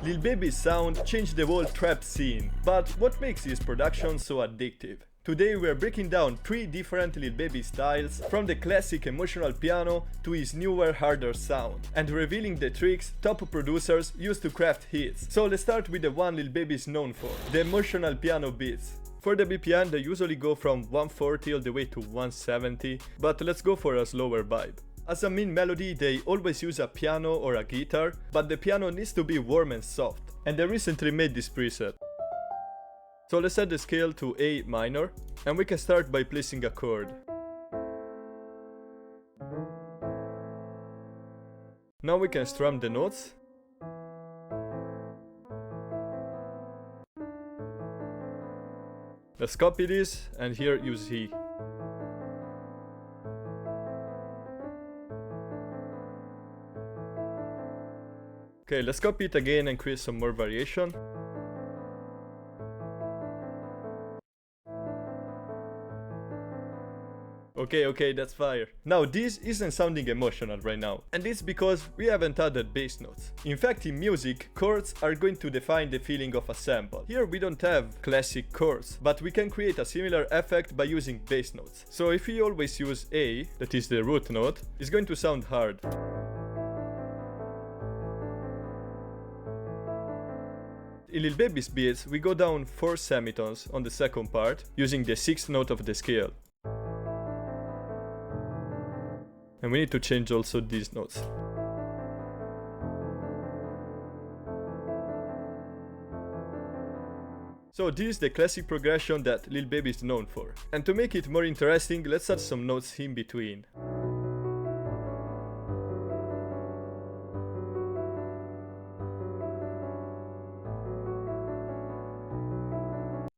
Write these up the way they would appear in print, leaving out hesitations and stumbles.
Lil Baby's sound changed the whole trap scene, but what makes his production so addictive? Today we are breaking down 3 different Lil Baby styles, from the classic emotional piano to his newer harder sound, and revealing the tricks top producers use to craft hits. So let's start with the one Lil Baby is known for, the emotional piano beats. For the BPM they usually go from 140 all the way to 170, but let's go for a slower vibe. As a main melody they always use a piano or a guitar, but the piano needs to be warm and soft, and I recently made this preset. So let's set the scale to A minor, and we can start by placing a chord. Now we can strum the notes. Let's copy this and here use E. Okay, let's copy it again and create some more variation. Okay, that's fire. Now this isn't sounding emotional right now, and it's because we haven't added bass notes. In fact, in music, chords are going to define the feeling of a sample. Here we don't have classic chords, but we can create a similar effect by using bass notes. So if we always use A, that is the root note, it's going to sound hard. In Lil Baby's beats, we go down 4 semitones on the second part, using the 6th note of the scale. And we need to change also these notes. So this is the classic progression that Lil Baby is known for. And to make it more interesting, let's add some notes in between.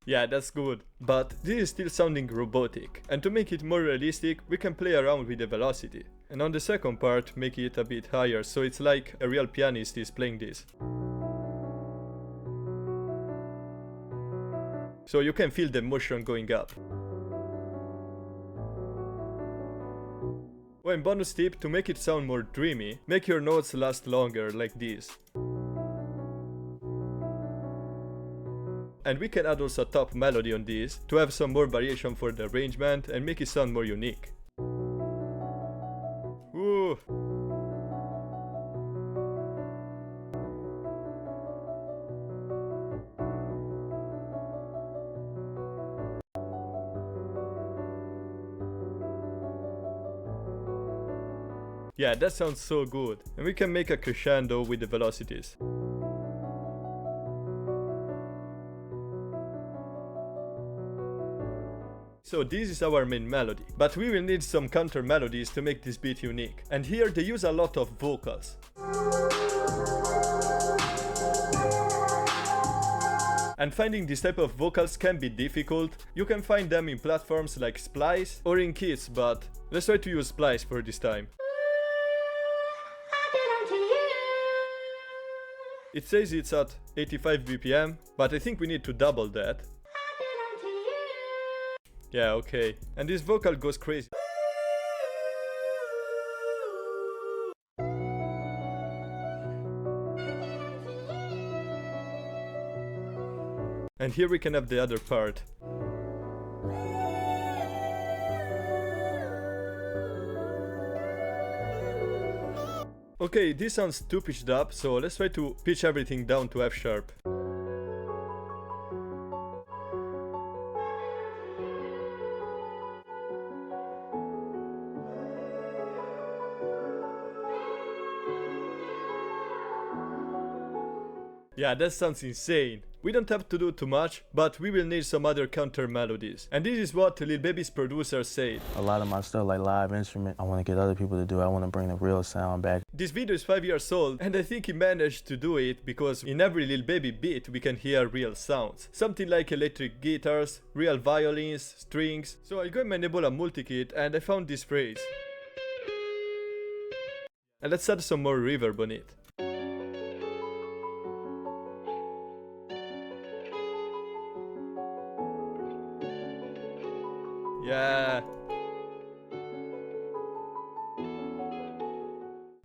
Yeah, that's good, but this is still sounding robotic, and to make it more realistic we can play around with the velocity. And on the second part make it a bit higher, so it's like a real pianist is playing this. So you can feel the motion going up. One bonus tip to make it sound more dreamy, make your notes last longer like this. And we can add also a top melody on this to have some more variation for the arrangement and make it sound more unique. Woo! Yeah, that sounds so good. And we can make a crescendo with the velocities. So this is our main melody, but we will need some counter melodies to make this beat unique. And here they use a lot of vocals. And finding this type of vocals can be difficult. You can find them in platforms like Splice or in Kits, but let's try to use Splice for this time. It says it's at 85 BPM, but I think we need to double that. Yeah, okay. And this vocal goes crazy. And here we can have the other part. Okay, this sounds too pitched up, so let's try to pitch everything down to F sharp. Yeah, that sounds insane. We don't have to do too much, but we will need some other counter melodies. And this is what Lil Baby's producer said. A lot of my stuff, like live instrument, I want to get other people to do. I want to bring the real sound back. This video is 5 years old, and I think he managed to do it because in every Lil Baby beat we can hear real sounds. Something like electric guitars, real violins, strings. So I got my Nebula multi-kit and I found this phrase. And let's add some more reverb on it. Yeah.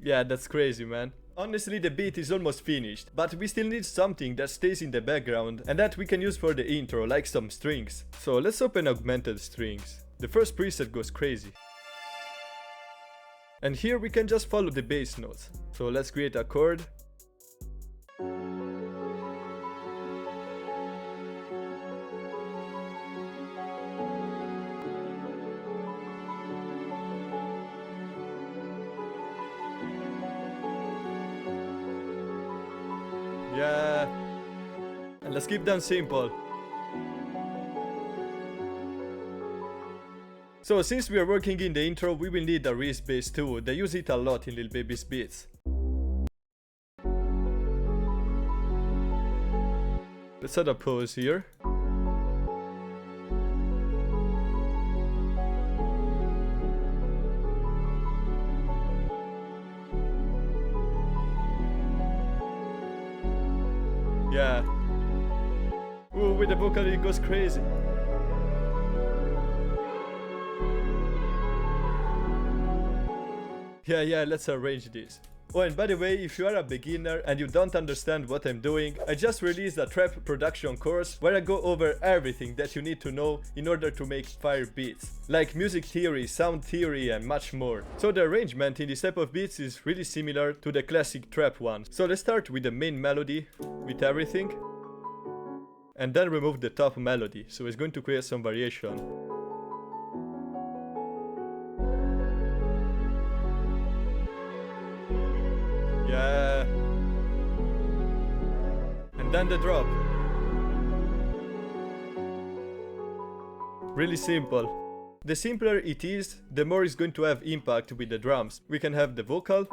Yeah, that's crazy, man. Honestly, the beat is almost finished, but we still need something that stays in the background and that we can use for the intro, like some strings. So let's open augmented strings. The first preset goes crazy. And here we can just follow the bass notes. So let's create a chord. Yeah, and let's keep them simple. So since we are working in the intro, we will need a wrist bass too. They use it a lot in Lil Baby's beats. Let's add a pause here. Yeah. Ooh, with the vocal it goes crazy. Yeah, let's arrange this. Oh, and by the way, if you are a beginner and you don't understand what I'm doing, I just released a trap production course where I go over everything that you need to know in order to make fire beats, like music theory, sound theory and much more. So the arrangement in this type of beats is really similar to the classic trap one. So let's start with the main melody, with everything, and then remove the top melody, so it's going to create some variation. Yeah. And then the drop. Really simple. The simpler it is, the more it's going to have impact with the drums. We can have the vocal.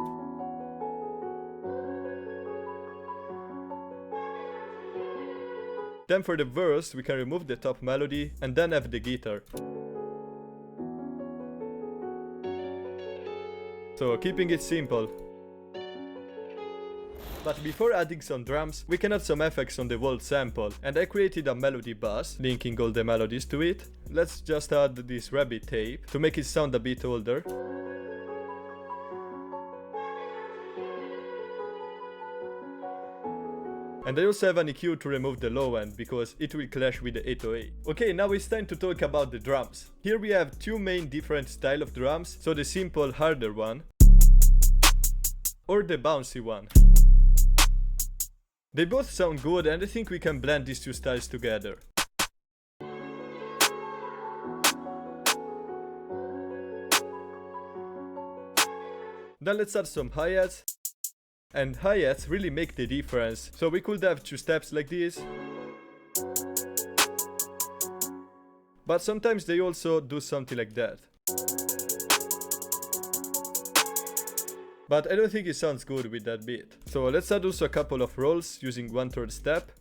Then for the verse, we can remove the top melody and then have the guitar. So keeping it simple. But before adding some drums, we can add some effects on the whole sample, and I created a melody bus, linking all the melodies to it. Let's just add this rabbit tape to make it sound a bit older. And I also have an EQ to remove the low end, because it will clash with the 808. Okay, now it's time to talk about the drums. Here we have two main different styles of drums, so the simple harder one, or the bouncy one. They both sound good and I think we can blend these two styles together. Then let's add some hi-hats. And hi-hats really make the difference, so we could have two steps like this. But sometimes they also do something like that. But I don't think it sounds good with that beat. So let's add also a couple of rolls using 1/3 step.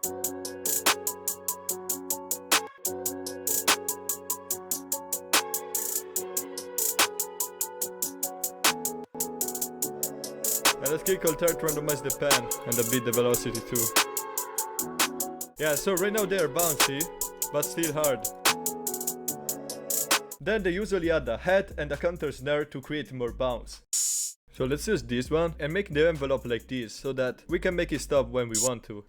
And let's kick alt to randomize the pen and a bit the velocity too. Yeah, so right now they are bouncy, but still hard. Then they usually add a hat and a counter snare to create more bounce. So let's use this one and make the envelope like this, so that we can make it stop when we want to.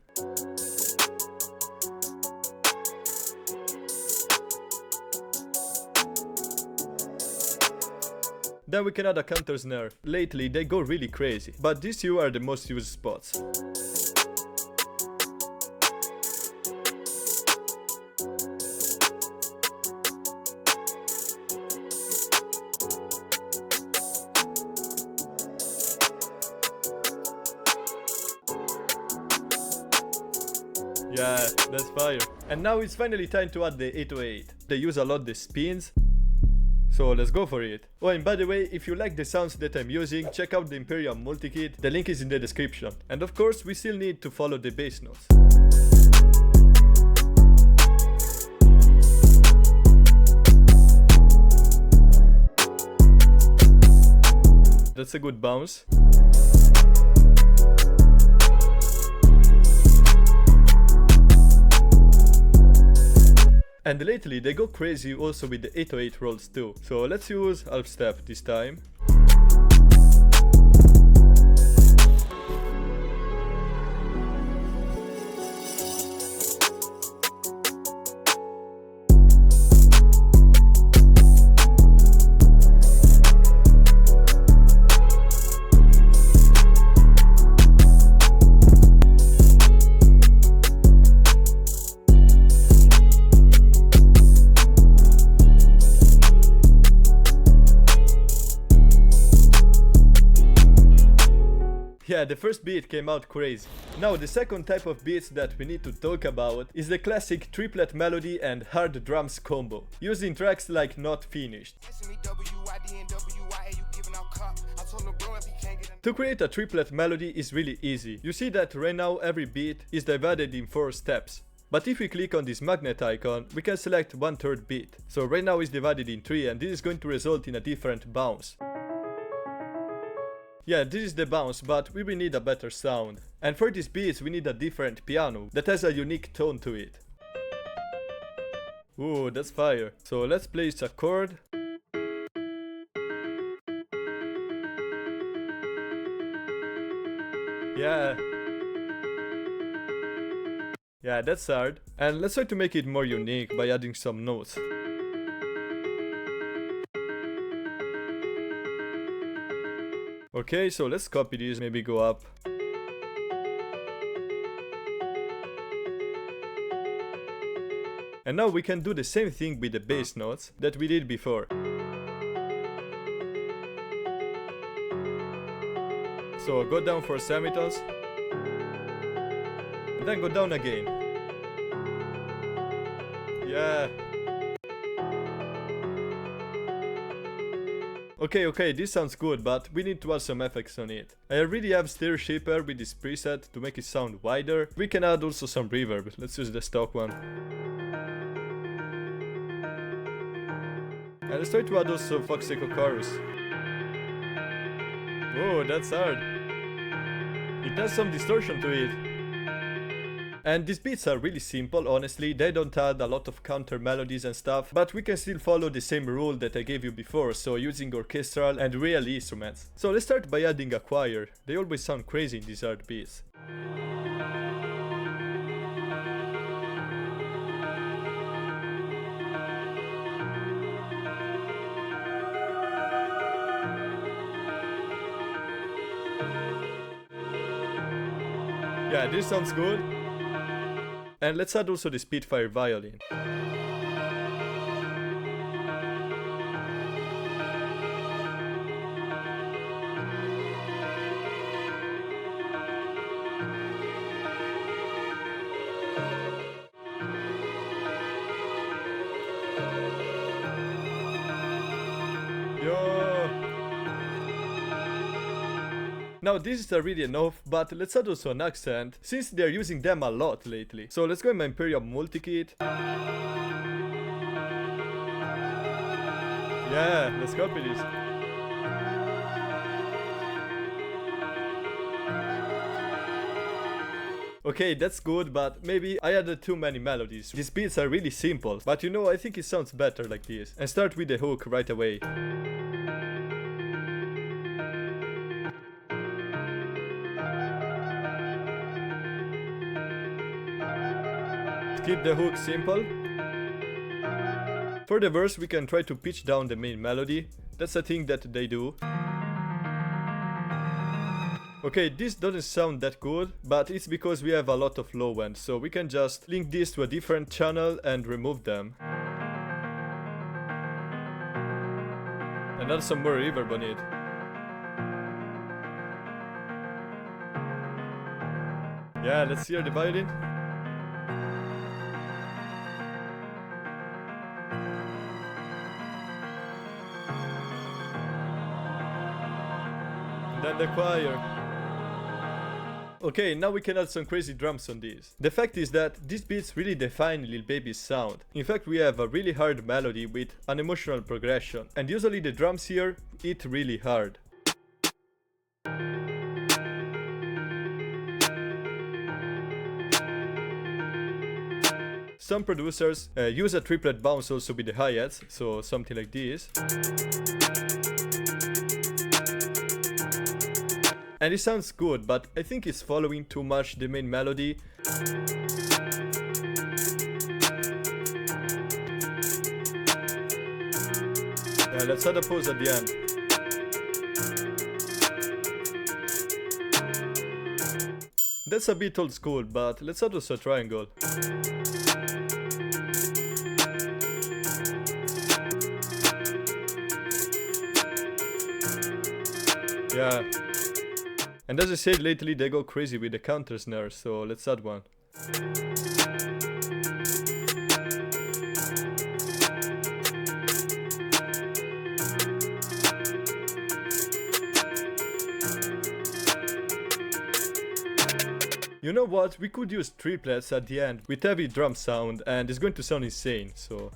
Then we can add a counter snare. Lately they go really crazy, but these two are the most used spots. Yeah, that's fire. And now it's finally time to add the 808. They use a lot the spins, so let's go for it. Oh, and by the way, if you like the sounds that I'm using, check out the Imperium multi-kit, the link is in the description. And of course, we still need to follow the bass notes. That's a good bounce. And lately they go crazy also with the 808 rolls too. So let's use half step this time. Yeah, the first beat came out crazy. Now the second type of beats that we need to talk about is the classic triplet melody and hard drums combo, using tracks like Not Finished. To create a triplet melody is really easy. You see that right now every beat is divided in 4 steps. But if we click on this magnet icon, we can select 1/3 beat. So right now it's divided in 3 and this is going to result in a different bounce. Yeah, this is the bounce, but we will need a better sound. And for these beats we need a different piano that has a unique tone to it. Ooh, that's fire. So let's place a chord. Yeah. Yeah, that's hard. And let's try to make it more unique by adding some notes. Okay, so let's copy this, maybe go up. And now we can do the same thing with the bass notes that we did before. So go down for semitones, and then go down again. Yeah. Okay, this sounds good, but we need to add some effects on it. I already have Stereo Shaper with this preset to make it sound wider. We can add also some reverb. Let's use the stock one. And let's try to add also Fox Echo Chorus. Whoa, that's hard. It has some distortion to it. And these beats are really simple, honestly. They don't add a lot of counter melodies and stuff, but we can still follow the same rule that I gave you before, so using orchestral and real instruments. So let's start by adding a choir. They always sound crazy in these hard beats. Yeah, this sounds good. And let's add also the Spitfire violin. Yo! Now this is already enough, but let's add also an accent, since they're using them a lot lately. So let's go in my Imperial multi-kit. Yeah, let's copy this. Okay, that's good, but maybe I added too many melodies. These beats are really simple, but you know, I think it sounds better like this. And start with the hook right away. Keep the hook simple. For the verse we can try to pitch down the main melody. That's a thing that they do. Okay, this doesn't sound that good, but it's because we have a lot of low end, so we can just link this to a different channel and remove them. And add some more reverb on it. Yeah, let's hear the violin. Then the choir. Okay, now we can add some crazy drums on this. The fact is that these beats really define Lil Baby's sound. In fact, we have a really hard melody with an emotional progression, and usually the drums here hit really hard. Some producers use a triplet bounce also with the hi-hats, so something like this. And it sounds good, but I think it's following too much the main melody. Yeah, let's add a pause at the end. That's a bit old school, but let's add also a triangle. Yeah. And as I said, lately they go crazy with the counter snare, so let's add one. You know what, we could use triplets at the end with heavy drum sound and it's going to sound insane, so...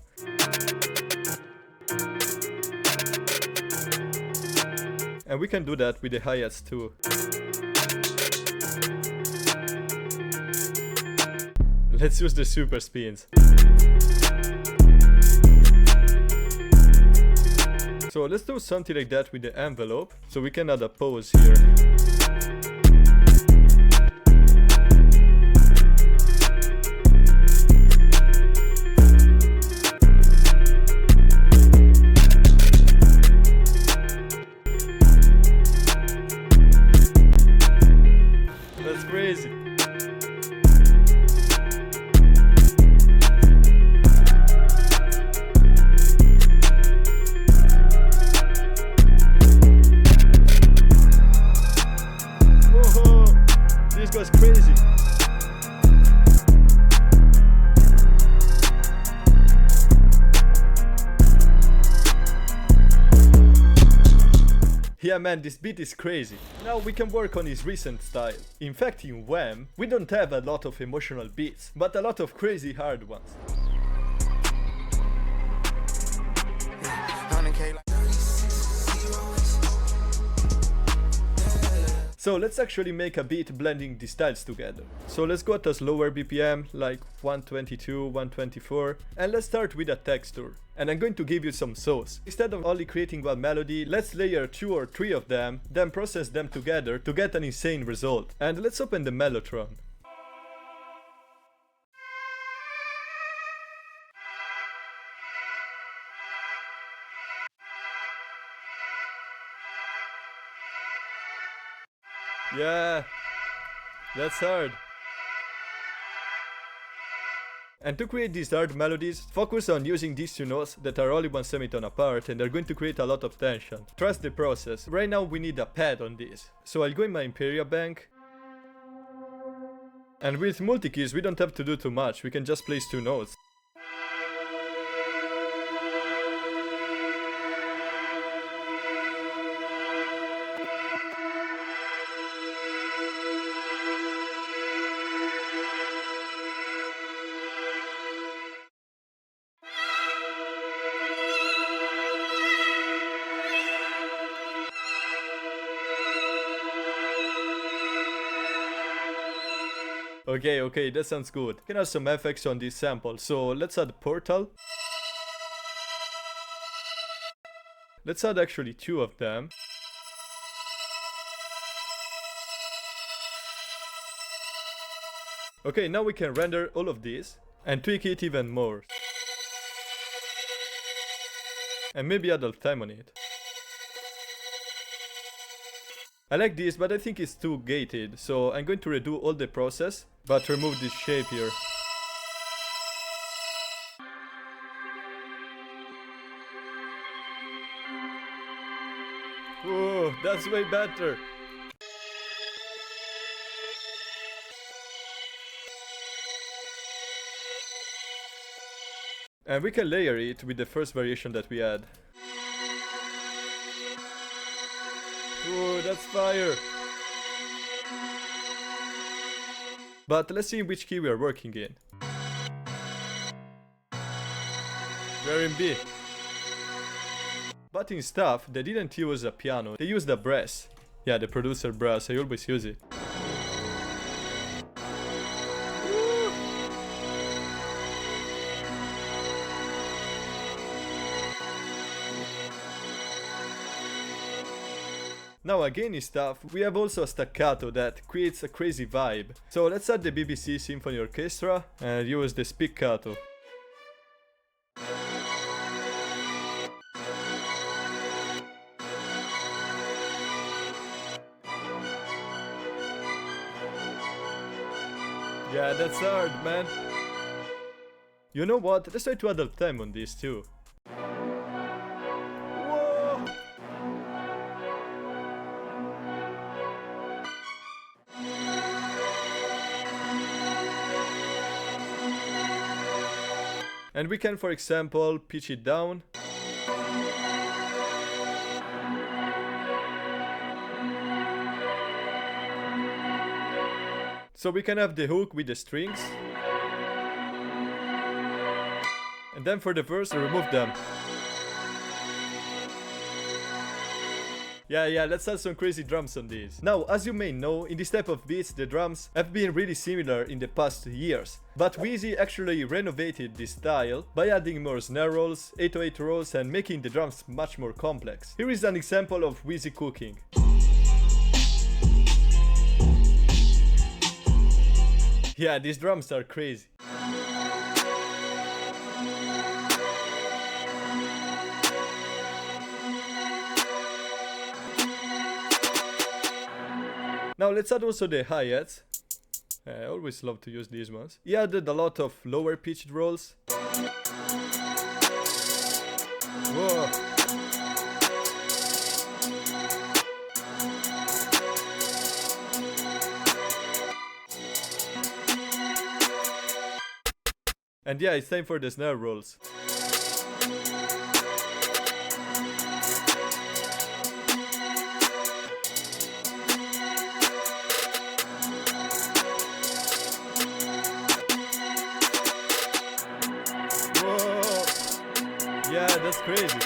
And we can do that with the hi-hats too. Let's use the super spins. So let's do something like that with the envelope, so we can add a pause here. That's crazy. Whoa, this goes crazy. Yeah man, this beat is crazy. Now we can work on his recent style. In fact, in Wham, we don't have a lot of emotional beats, but a lot of crazy hard ones. So let's actually make a beat blending these styles together. So let's go at a slower BPM, like 122, 124, and let's start with a texture. And I'm going to give you some sauce. Instead of only creating one melody, let's layer 2 or 3 of them, then process them together to get an insane result. And let's open the Mellotron. Yeah, that's hard. And to create these hard melodies, focus on using these two notes that are only one semitone apart and they're going to create a lot of tension. Trust the process. Right now we need a pad on this. So I'll go in my Imperial Bank. And with multi-keys we don't have to do too much, we can just place two notes. Okay, that sounds good. You can add some effects on this sample, so let's add Portal. Let's add actually 2 of them. Okay, now we can render all of this and tweak it even more. And maybe add a time on it. I like this, but I think it's too gated, so I'm going to redo all the process, but remove this shape here. Whoa, that's way better! And we can layer it with the first variation that we had. Whoa, that's fire! But let's see which key we are working in. We're in B. But in stuff, they didn't use a piano, they used a brass. Yeah, the producer brass, I always use it. Now again in stuff, we have also a staccato that creates a crazy vibe. So let's add the BBC Symphony Orchestra and use the spiccato. Yeah, that's hard, man. You know what? Let's try to add up time on this too. And we can, for example, pitch it down. So we can have the hook with the strings. And then for the verse, remove them. Yeah, let's add some crazy drums on these. Now, as you may know, in this type of beats, the drums have been really similar in the past years. But Wheezy actually renovated this style by adding more snare rolls, 808 rolls, and making the drums much more complex. Here is an example of Wheezy cooking. Yeah, these drums are crazy. Now let's add also the hi-hats. I always love to use these ones. He added a lot of lower pitched rolls. Whoa! And yeah, it's time for the snare rolls. Yeah, that's crazy.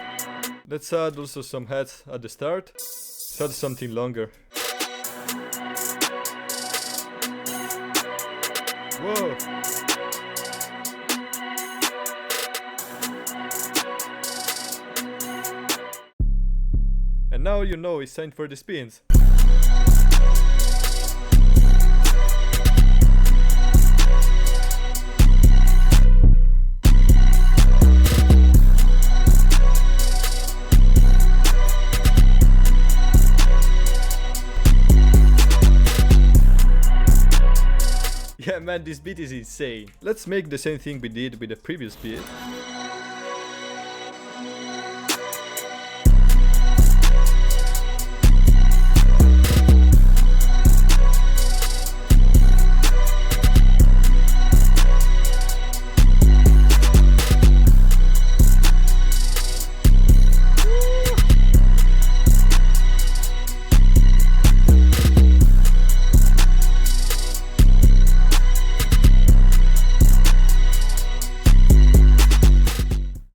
Let's add also some hats at the start. Let's add something longer. Whoa! And now you know it's time for the spins. Yeah man, this beat is insane. Let's make the same thing we did with the previous beat.